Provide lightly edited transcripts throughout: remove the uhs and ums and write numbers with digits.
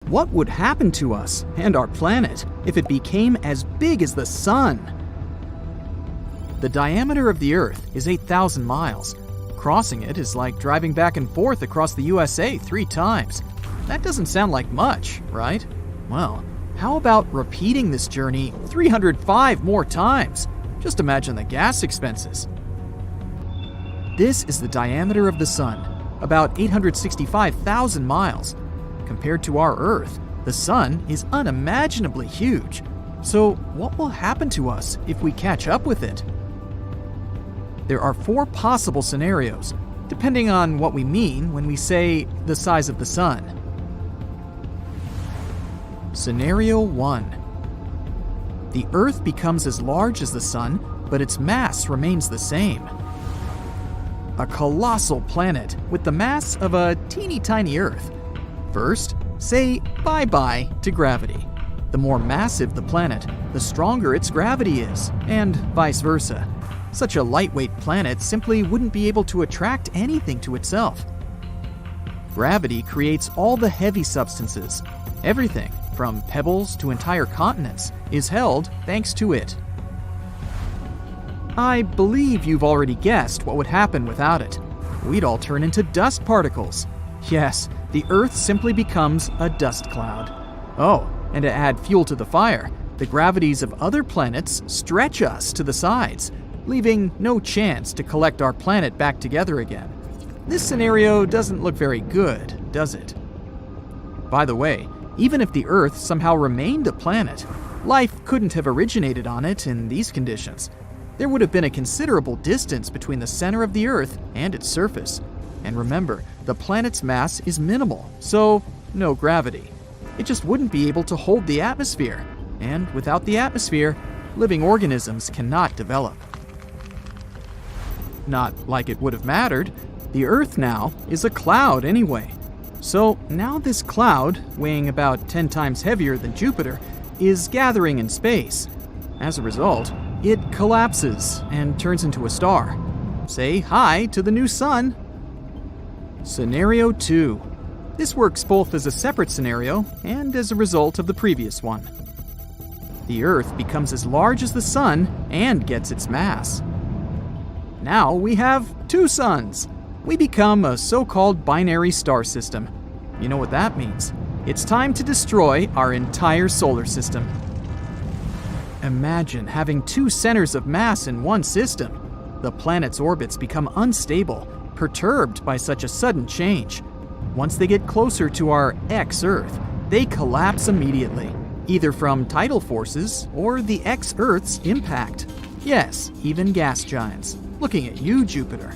What would happen to us and our planet if it became as big as the Sun? The diameter of the Earth is 8,000 miles. Crossing it is like driving back and forth across the USA 3 times. That doesn't sound like much, right? Well, how about repeating this journey 305 more times? Just imagine the gas expenses. This is the diameter of the Sun, about 865,000 miles. Compared to our Earth, the Sun is unimaginably huge. So what will happen to us if we catch up with it? There are 4 possible scenarios, depending on what we mean when we say the size of the Sun. Scenario 1. The Earth becomes as large as the Sun, but its mass remains the same. A colossal planet with the mass of a teeny tiny Earth. First, say bye-bye to gravity. The more massive the planet, the stronger its gravity is, and vice versa. Such a lightweight planet simply wouldn't be able to attract anything to itself. Gravity creates all the heavy substances. Everything, from pebbles to entire continents, is held thanks to it. I believe you've already guessed what would happen without it. We'd all turn into dust particles. Yes, the Earth simply becomes a dust cloud. Oh, and to add fuel to the fire, the gravities of other planets stretch us to the sides, leaving no chance to collect our planet back together again. This scenario doesn't look very good, does it? By the way, even if the Earth somehow remained a planet, life couldn't have originated on it in these conditions. There would have been a considerable distance between the center of the Earth and its surface. And remember, the planet's mass is minimal, so no gravity. It just wouldn't be able to hold the atmosphere. And without the atmosphere, living organisms cannot develop. Not like it would have mattered. The Earth now is a cloud anyway. So now this cloud, weighing about 10 times heavier than Jupiter, is gathering in space. As a result, it collapses and turns into a star. Say hi to the new Sun. Scenario 2. This works both as a separate scenario and as a result of the previous one. The Earth becomes as large as the Sun and gets its mass. Now we have 2 suns. We become a so-called binary star system. You know what that means? It's time to destroy our entire solar system. Imagine having 2 centers of mass in one system. The planet's orbits become unstable, perturbed by such a sudden change. Once they get closer to our ex-Earth, they collapse immediately, either from tidal forces or the ex-Earth's impact. Yes, even gas giants. Looking at you, Jupiter.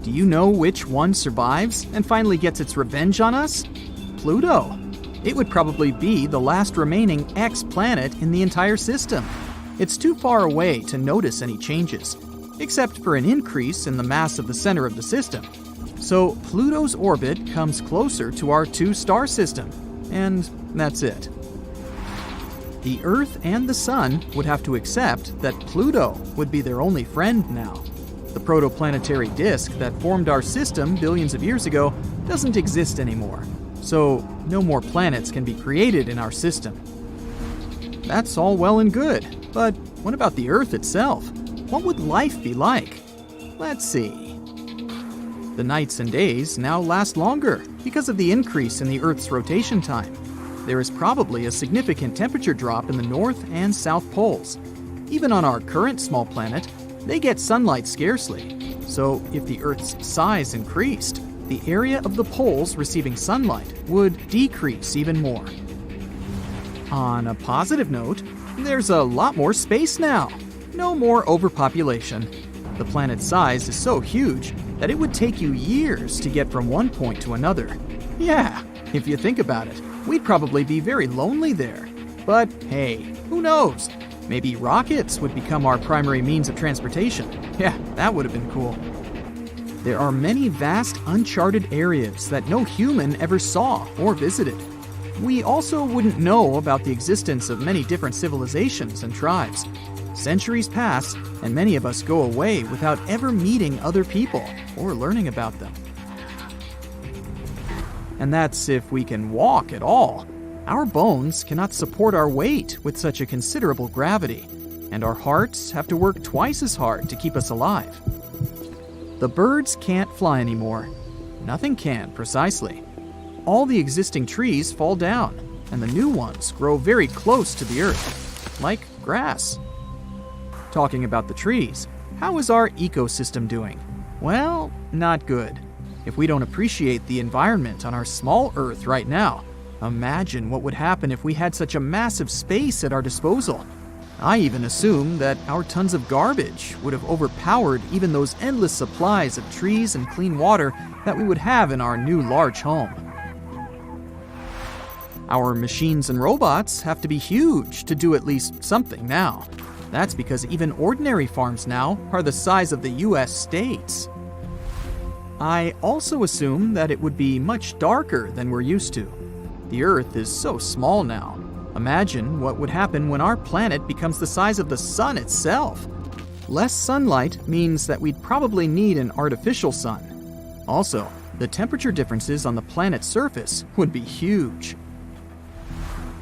Do you know which one survives and finally gets its revenge on us? Pluto. It would probably be the last remaining X-planet in the entire system. It's too far away to notice any changes, except for an increase in the mass of the center of the system. So Pluto's orbit comes closer to our 2-star system, and that's it. The Earth and the Sun would have to accept that Pluto would be their only friend now. The protoplanetary disk that formed our system billions of years ago doesn't exist anymore, so no more planets can be created in our system. That's all well and good, but what about the Earth itself? What would life be like? Let's see. The nights and days now last longer because of the increase in the Earth's rotation time. There is probably a significant temperature drop in the North and South poles. Even on our current small planet, they get sunlight scarcely. So if the Earth's size increased, the area of the poles receiving sunlight would decrease even more. On a positive note, there's a lot more space now. No more overpopulation. The planet's size is so huge that it would take you years to get from one point to another. Yeah, if you think about it, we'd probably be very lonely there. But hey, who knows? Maybe rockets would become our primary means of transportation. Yeah, that would have been cool. There are many vast uncharted areas that no human ever saw or visited. We also wouldn't know about the existence of many different civilizations and tribes. Centuries pass, and many of us go away without ever meeting other people or learning about them. and that's if we can walk at all. Our bones cannot support our weight with such a considerable gravity, and our hearts have to work twice as hard to keep us alive. The birds can't fly anymore. Nothing can, precisely. All the existing trees fall down, and the new ones grow very close to the earth, like grass. Talking about the trees, how is our ecosystem doing? Well, not good. If we don't appreciate the environment on our small Earth right now, imagine what would happen if we had such a massive space at our disposal. I even assume that our tons of garbage would have overpowered even those endless supplies of trees and clean water that we would have in our new large home. Our machines and robots have to be huge to do at least something now. That's because even ordinary farms now are the size of the US states. I also assume that it would be much darker than we're used to. The Earth is so small now. Imagine what would happen when our planet becomes the size of the sun itself. Less sunlight means that we'd probably need an artificial sun. Also, the temperature differences on the planet's surface would be huge.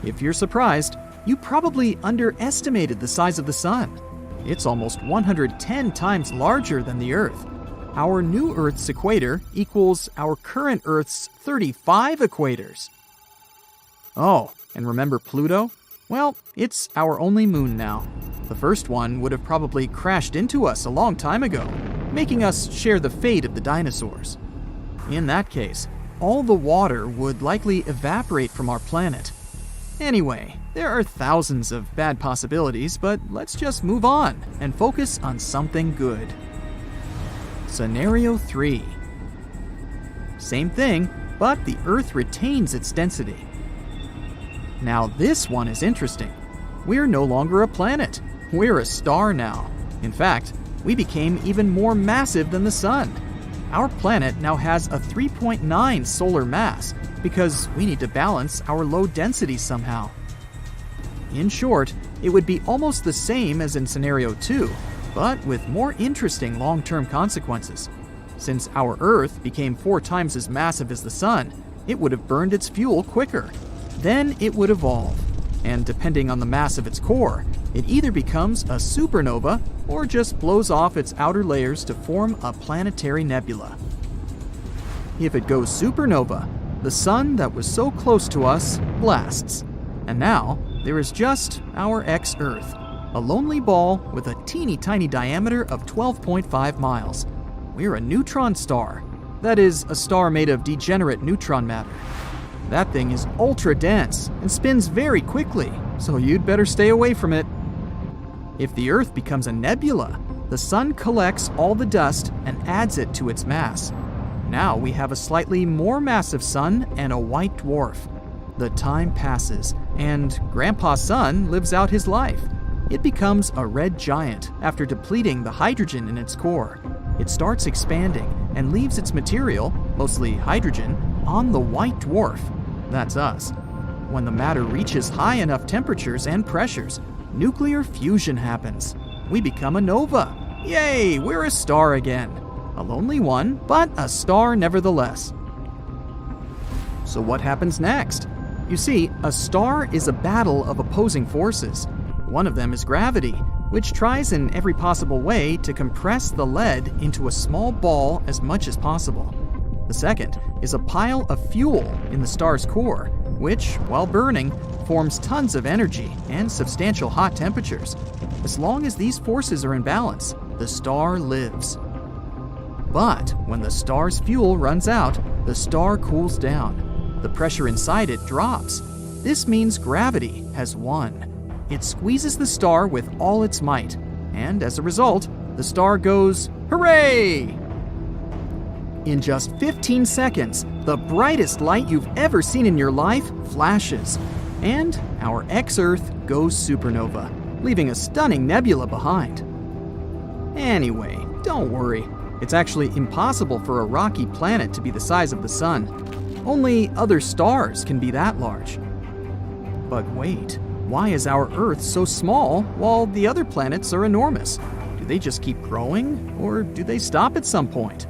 If you're surprised, you probably underestimated the size of the sun. It's almost 110 times larger than the Earth. Our new Earth's equator equals our current Earth's 35 equators. Oh, and remember Pluto? Well, it's our only moon now. The first one would have probably crashed into us a long time ago, making us share the fate of the dinosaurs. In that case, all the water would likely evaporate from our planet. Anyway, there are thousands of bad possibilities, but let's just move on and focus on something good. Scenario 3. Same thing, but the Earth retains its density. Now this one is interesting. We're no longer a planet. We're a star now. In fact, we became even more massive than the Sun. Our planet now has a 3.9 solar mass because we need to balance our low density somehow. In short, it would be almost the same as in Scenario 2, but with more interesting long-term consequences. Since our Earth became 4 times as massive as the Sun, it would have burned its fuel quicker. Then it would evolve, and depending on the mass of its core, it either becomes a supernova or just blows off its outer layers to form a planetary nebula. If it goes supernova, the Sun that was so close to us blasts, and now there is just our ex-Earth, a lonely ball with a teeny tiny diameter of 12.5 miles. We're a neutron star. That is, a star made of degenerate neutron matter. That thing is ultra dense and spins very quickly, so you'd better stay away from it. If the Earth becomes a nebula, the Sun collects all the dust and adds it to its mass. Now we have a slightly more massive Sun and a white dwarf. The time passes, and Grandpa Sun lives out his life. It becomes a red giant after depleting the hydrogen in its core. It starts expanding and leaves its material, mostly hydrogen, on the white dwarf. That's us. When the matter reaches high enough temperatures and pressures, nuclear fusion happens. We become a nova. Yay, we're a star again. A lonely one, but a star nevertheless. So what happens next? You see, a star is a battle of opposing forces. One of them is gravity, which tries in every possible way to compress the lead into a small ball as much as possible. The second is a pile of fuel in the star's core, which, while burning, forms tons of energy and substantial hot temperatures. As long as these forces are in balance, the star lives. But when the star's fuel runs out, the star cools down. The pressure inside it drops. This means gravity has won. It squeezes the star with all its might, and as a result, the star goes, hooray! In just 15 seconds, the brightest light you've ever seen in your life flashes, and our ex-Earth goes supernova, leaving a stunning nebula behind. Anyway, don't worry. It's actually impossible for a rocky planet to be the size of the Sun. Only other stars can be that large. But wait, why is our Earth so small while the other planets are enormous? Do they just keep growing, or do they stop at some point?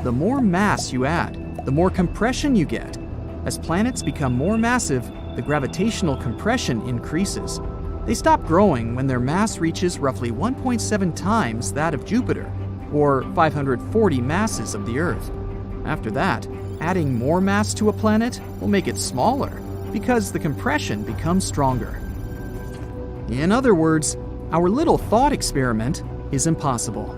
The more mass you add, the more compression you get. As planets become more massive, the gravitational compression increases. They stop growing when their mass reaches roughly 1.7 times that of Jupiter, or 540 masses of the Earth. After that, adding more mass to a planet will make it smaller because the compression becomes stronger. In other words, our little thought experiment is impossible.